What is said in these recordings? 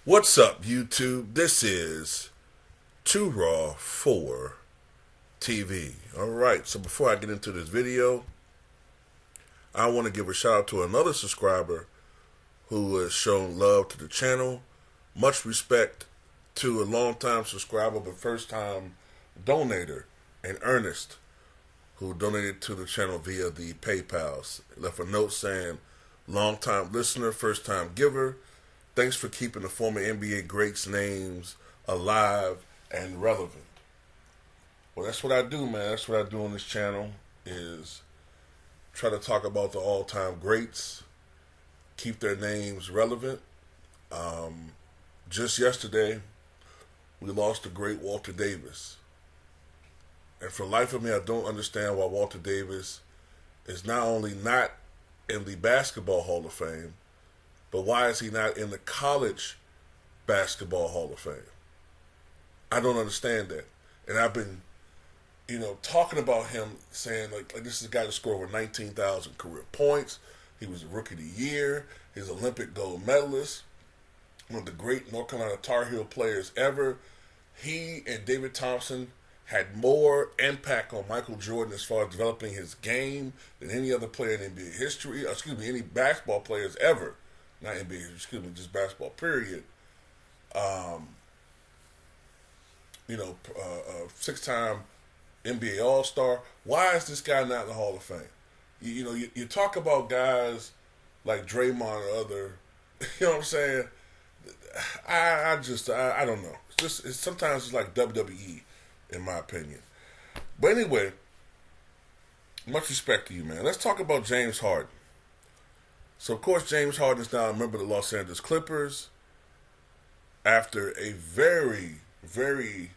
What's up, YouTube? This is Too Raw for TV. Alright, so before I get into this video, I want to give a shout out to another subscriber who has shown love to the channel. Much respect to a long-time subscriber but first-time donator, and Ernest, who donated to the channel via the PayPal. Left a note saying, long-time listener, first-time giver. Thanks for keeping the former NBA greats' names alive and relevant. Well, that's what I do, man. That's what I do on this channel, is try to talk about the all-time greats, keep their names relevant. Just yesterday, we lost the great Walter Davis. And for the life of me, I don't understand why Walter Davis is not only not in the Basketball Hall of Fame, but why is he not in the College Basketball Hall of Fame? I don't understand that. And I've been, talking about him, saying like this is a guy that scored over 19,000 career points. He was a Rookie of the Year. He's an Olympic gold medalist. One of the great North Carolina Tar Heel players ever. He and David Thompson had more impact on Michael Jordan as far as developing his game than any other player in NBA history. Any basketball players ever. Not NBA, just basketball, period. Six-time NBA All-Star. Why is this guy not in the Hall of Fame? You talk about guys like Draymond or other, you know what I'm saying? I don't know. Sometimes it's like WWE, in my opinion. But anyway, much respect to you, man. Let's talk about James Harden. So, of course, James Harden is now a member of the Los Angeles Clippers after a very, very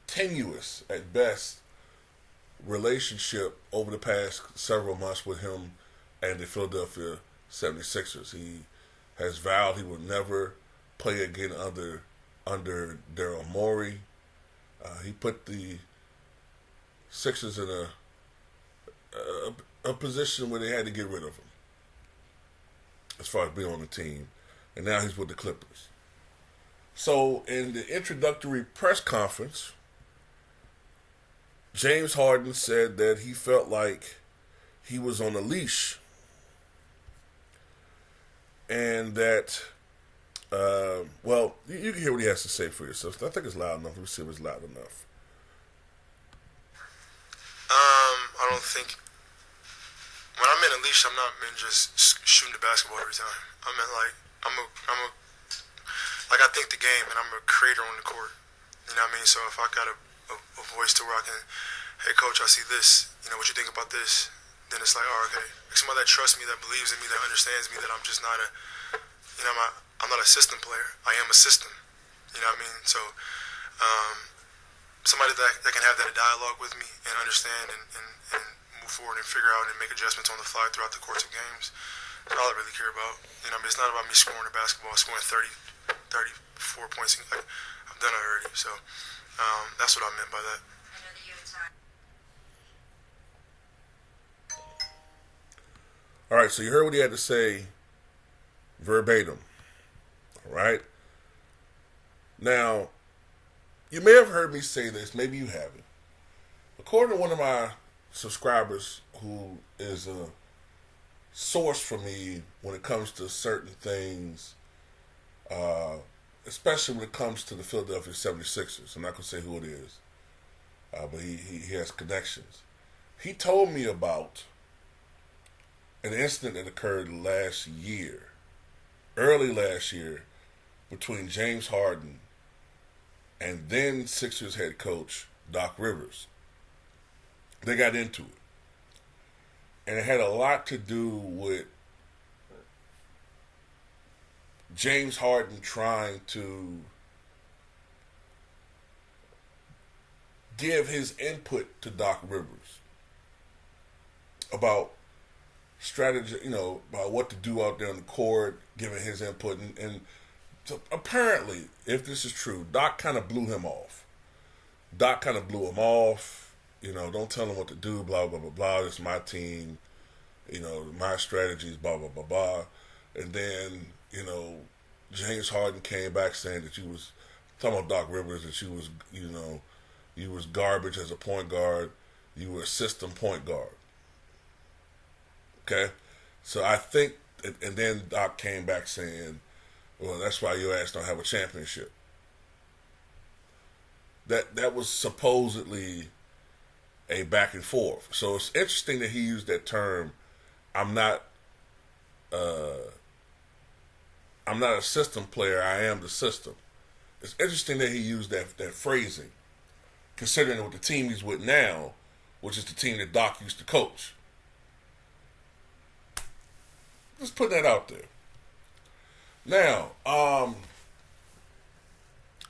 tenuous, at best, relationship over the past several months with him and the Philadelphia 76ers. He has vowed he will never play again under Daryl Morey. He put the Sixers in a position where they had to get rid of him as far as being on the team. And now he's with the Clippers. So in the introductory press conference, James Harden said that he felt like he was on a leash. And that, you can hear what he has to say for yourself. I think it's loud enough. Let me see if it's loud enough. I don't think... When I'm in a leash, I'm not meant just shooting the basketball every time. I meant I think the game, and I'm a creator on the court. You know what I mean? So if I got a voice to where I can, hey coach, I see this. What you think about this? Then it's like, oh, okay. Like somebody that trusts me, that believes in me, that understands me, that I'm just not I'm not a system player. I am a system. You know what I mean? So somebody that can have that dialogue with me and understand and move forward and figure out and make adjustments on the fly throughout the course of games. That's all I really care about. It's not about me scoring the basketball, scoring 34 points. I've done it already. So that's what I meant by that. All right, so you heard what he had to say verbatim. All right? Now, you may have heard me say this. Maybe you haven't. According to one of my subscribers who is a source for me when it comes to certain things, especially when it comes to the Philadelphia 76ers. I'm not going to say who it is, but he has connections. He told me about an incident that occurred early last year, between James Harden and then Sixers head coach Doc Rivers. They got into it. And it had a lot to do with James Harden trying to give his input to Doc Rivers about strategy, about what to do out there on the court, giving his input. And so apparently, if this is true, Doc kind of blew him off. Don't tell him what to do, blah, blah, blah, blah. It's my team. My strategies, blah, blah, blah, blah. And then, you know, James Harden came back saying that you was talking about Doc Rivers, that you was, you know, you was garbage as a point guard. You were a system point guard. Okay? So I think, and then Doc came back saying, well, that's why your ass don't have a championship. That was supposedly a back and forth. So it's interesting that he used that term. I'm not a system player. I am the system. It's interesting that he used that phrasing, considering with the team he's with now, which is the team that Doc used to coach. Just put that out there. Now,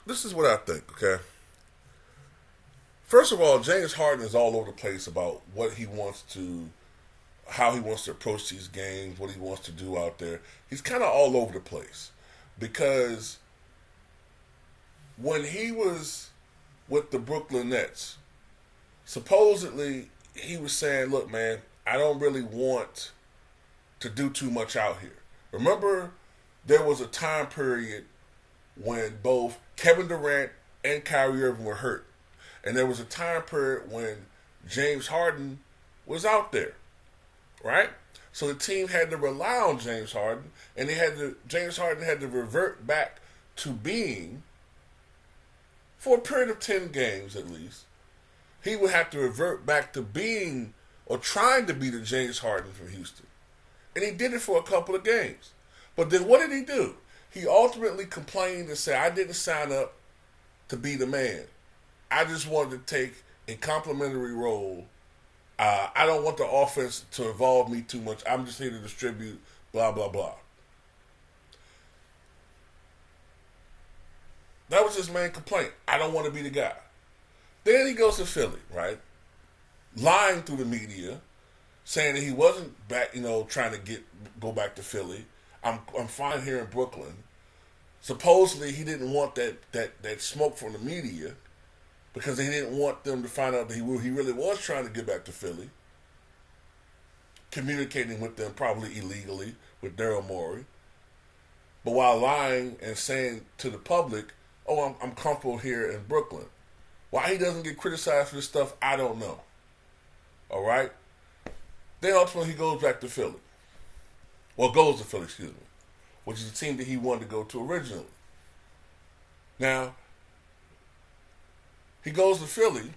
this is what I think, okay? First of all, James Harden is all over the place about what he wants to, how he wants to approach these games, what he wants to do out there. He's kind of all over the place because when he was with the Brooklyn Nets, supposedly he was saying, look, man, I don't really want to do too much out here. Remember, there was a time period when both Kevin Durant and Kyrie Irving were hurt. And there was a time period when James Harden was out there, right? So the team had to rely on James Harden, and James Harden had to revert back to being, for a period of 10 games at least, he would have to revert back to being or trying to be the James Harden from Houston. And he did it for a couple of games. But then what did he do? He ultimately complained and said, I didn't sign up to be the man. I just wanted to take a complimentary role. I don't want the offense to involve me too much. I'm just here to distribute, blah, blah, blah. That was his main complaint. I don't want to be the guy. Then he goes to Philly, right? Lying through the media, saying that he wasn't back, trying to go back to Philly. I'm fine here in Brooklyn. Supposedly he didn't want that smoke from the media because he didn't want them to find out that he really was trying to get back to Philly. Communicating with them probably illegally with Daryl Morey. But while lying and saying to the public, oh, I'm comfortable here in Brooklyn. Why he doesn't get criticized for this stuff, I don't know. All right? Then ultimately he goes back to Philly. Well, goes to Philly, excuse me. Which is the team that he wanted to go to originally. Now, he goes to Philly.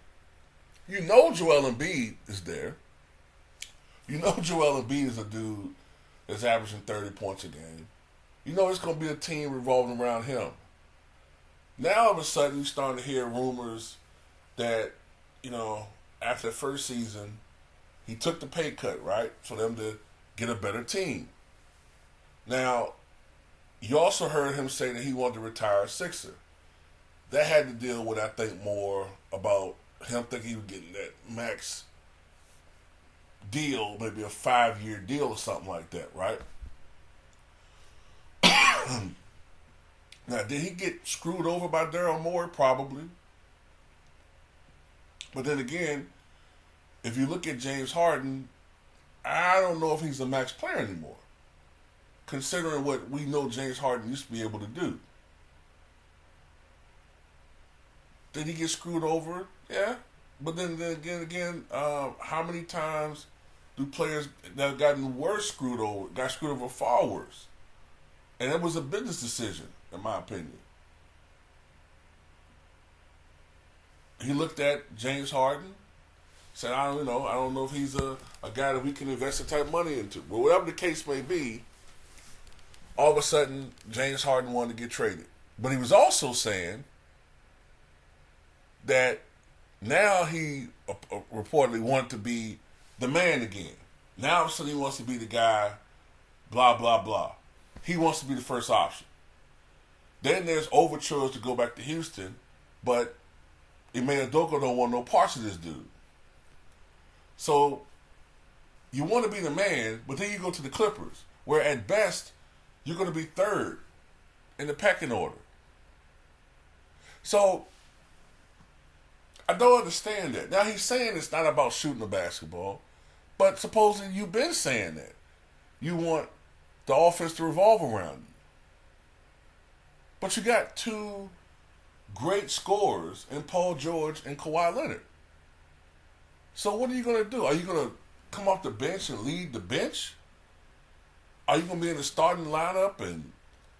You know Joel Embiid is there. You know Joel Embiid is a dude that's averaging 30 points a game. You know it's going to be a team revolving around him. Now all of a sudden you're starting to hear rumors that, after the first season, he took the pay cut, right, for them to get a better team. Now, you also heard him say that he wanted to retire a Sixer. That had to deal with, I think, more about him thinking he was getting that max deal, maybe a 5-year deal or something like that, right? Now, did he get screwed over by Daryl Morey? Probably. But then again, if you look at James Harden, I don't know if he's a max player anymore, considering what we know James Harden used to be able to do. Did he get screwed over? Yeah. But then again, how many times do players that have gotten worse got screwed over far worse? And it was a business decision, in my opinion. He looked at James Harden, said, I don't know if he's a guy that we can invest the type of money into. But whatever the case may be, all of a sudden, James Harden wanted to get traded. But he was also saying that now he reportedly wanted to be the man again. Now all of a sudden he wants to be the guy, blah, blah, blah. He wants to be the first option. Then there's overtures to go back to Houston, but Ime Udoka don't want no parts of this dude. So you want to be the man, but then you go to the Clippers, where at best you're going to be third in the pecking order. So I don't understand that. Now he's saying it's not about shooting the basketball, but supposedly you've been saying that. You want the offense to revolve around you. But you got two great scorers in Paul George and Kawhi Leonard. So what are you going to do? Are you going to come off the bench and lead the bench? Are you going to be in the starting lineup and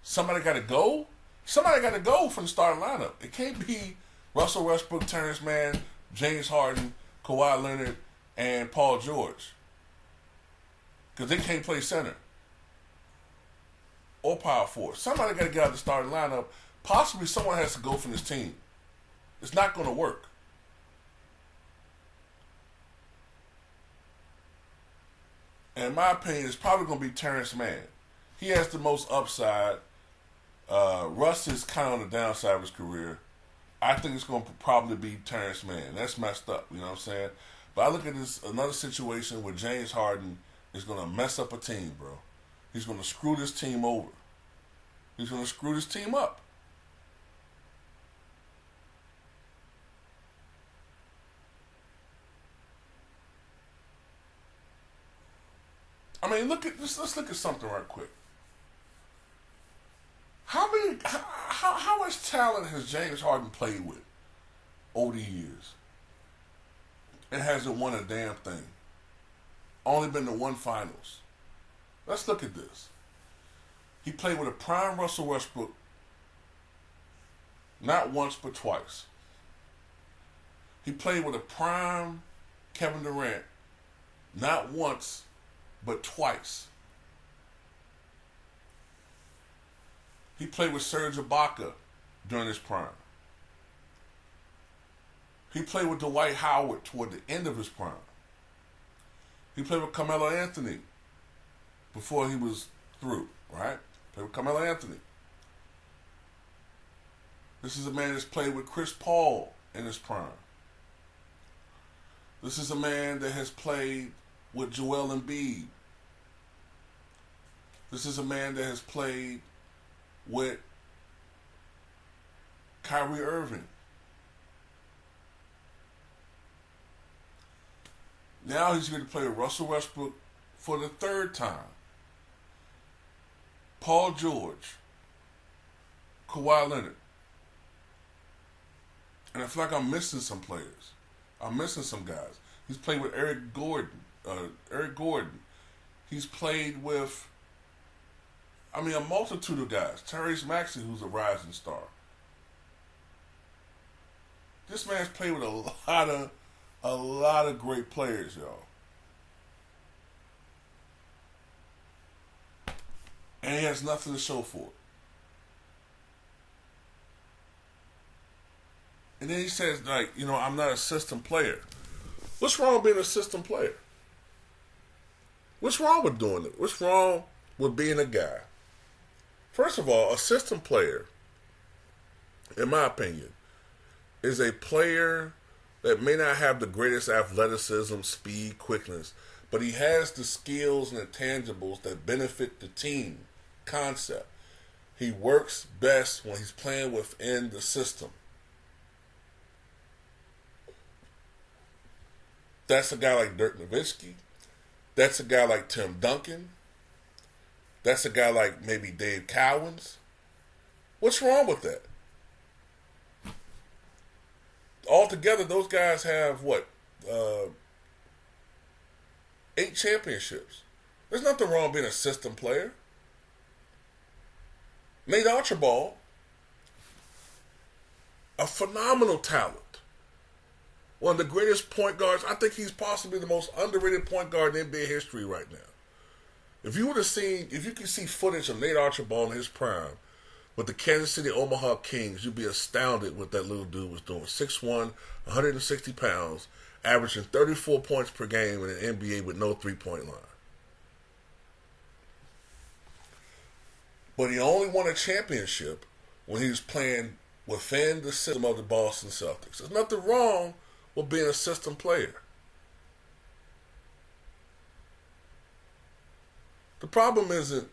somebody got to go? Somebody got to go from the starting lineup. It can't be Russell Westbrook, Terrence Mann, James Harden, Kawhi Leonard, and Paul George. Because they can't play center or power forward. Somebody got to get out of the starting lineup. Possibly someone has to go from this team. It's not going to work. And in my opinion, it's probably going to be Terrence Mann. He has the most upside. Russ is kind of on the downside of his career. I think it's going to probably be Terrence Mann. That's messed up, you know what I'm saying? But I look at this another situation where James Harden is going to mess up a team, bro. He's going to screw this team over. He's going to screw this team up. I mean, let's look at something right quick. How much talent has James Harden played with over the years? And hasn't won a damn thing. Only been to one finals. Let's look at this. He played with a prime Russell Westbrook not once but twice. He played with a prime Kevin Durant not once but twice. He played with Serge Ibaka during his prime. He played with Dwight Howard toward the end of his prime. He played with Carmelo Anthony before he was through, right? Played with Carmelo Anthony. This is a man that's played with Chris Paul in his prime. This is a man that has played with Joel Embiid. This is a man that has played with Kyrie Irving. Now he's going to play with Russell Westbrook for the third time. Paul George, Kawhi Leonard. And I feel like I'm missing some players. I'm missing some guys. He's played with Eric Gordon. He's played with, a multitude of guys. Tyrese Maxey, who's a rising star. This man's played with a lot of great players, y'all. And he has nothing to show for it. And then he says, I'm not a system player. What's wrong with being a system player? What's wrong with doing it? What's wrong with being a guy? First of all, a system player, in my opinion, is a player that may not have the greatest athleticism, speed, quickness, but he has the skills and the tangibles that benefit the team concept. He works best when he's playing within the system. That's a guy like Dirk Nowitzki. That's a guy like Tim Duncan. That's a guy like maybe Dave Cowens. What's wrong with that? Altogether, those guys have, 8 championships. There's nothing wrong with being a system player. Nate Archibald, a phenomenal talent. One of the greatest point guards. I think he's possibly the most underrated point guard in NBA history right now. If you could see footage of Nate Archibald in his prime with the Kansas City Omaha Kings, you'd be astounded what that little dude was doing. 6'1", 160 pounds, averaging 34 points per game in an NBA with no three-point line. But he only won a championship when he was playing within the system of the Boston Celtics. There's nothing wrong with being a system player. The problem isn't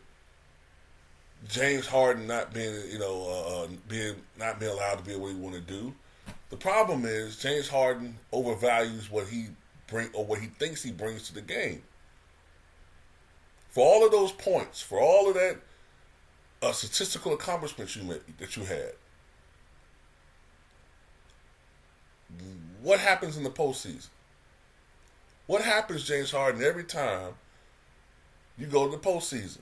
James Harden not being, not being allowed to be what he want to do. The problem is James Harden overvalues what he thinks he brings to the game. For all of those points, for all of that a statistical accomplishment that you had. What happens in the postseason? What happens, James Harden, every time you go to the postseason?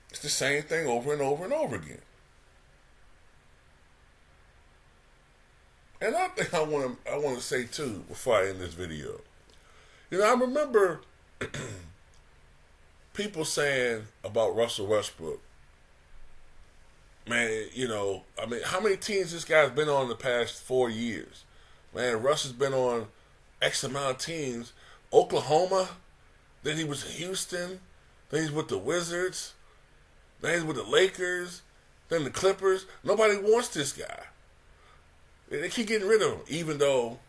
It's the same thing over and over and over again. And another thing I want to say too before I end this video. You know, I remember people saying about Russell Westbrook, man, you know, I mean, how many teams this guy's been on the past 4 years? Man, Russ has been on X amount of teams. Oklahoma, then he was in Houston, then he's with the Wizards, then he's with the Lakers, then the Clippers. Nobody wants this guy. They keep getting rid of him, even though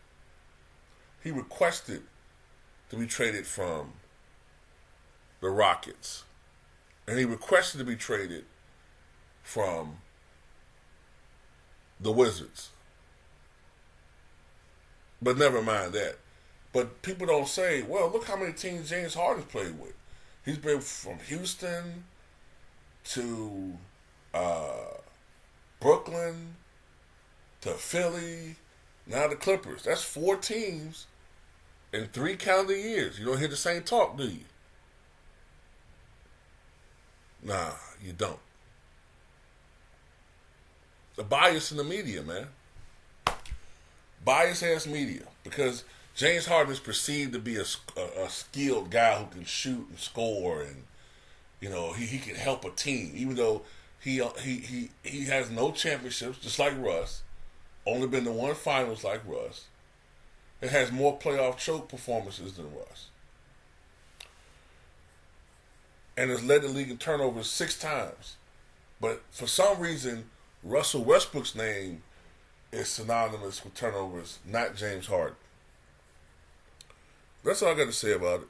he requested to be traded from the Rockets. And he requested to be traded from the Wizards. But never mind that. But people don't say, well, look how many teams James Harden's played with. He's been from Houston to Brooklyn to Philly, now the Clippers. That's 4 teams in 3 calendar years. You don't hear the same talk, do you? Nah, you don't. The bias in the media, man. Bias-ass media. Because James Harden is perceived to be a skilled guy who can shoot and score, and you know he can help a team, even though he has no championships, just like Russ. Only been to 1 finals like Russ. It has more playoff choke performances than Russ. And has led the league in turnovers 6 times. But for some reason, Russell Westbrook's name is synonymous with turnovers, not James Harden. That's all I got to say about it.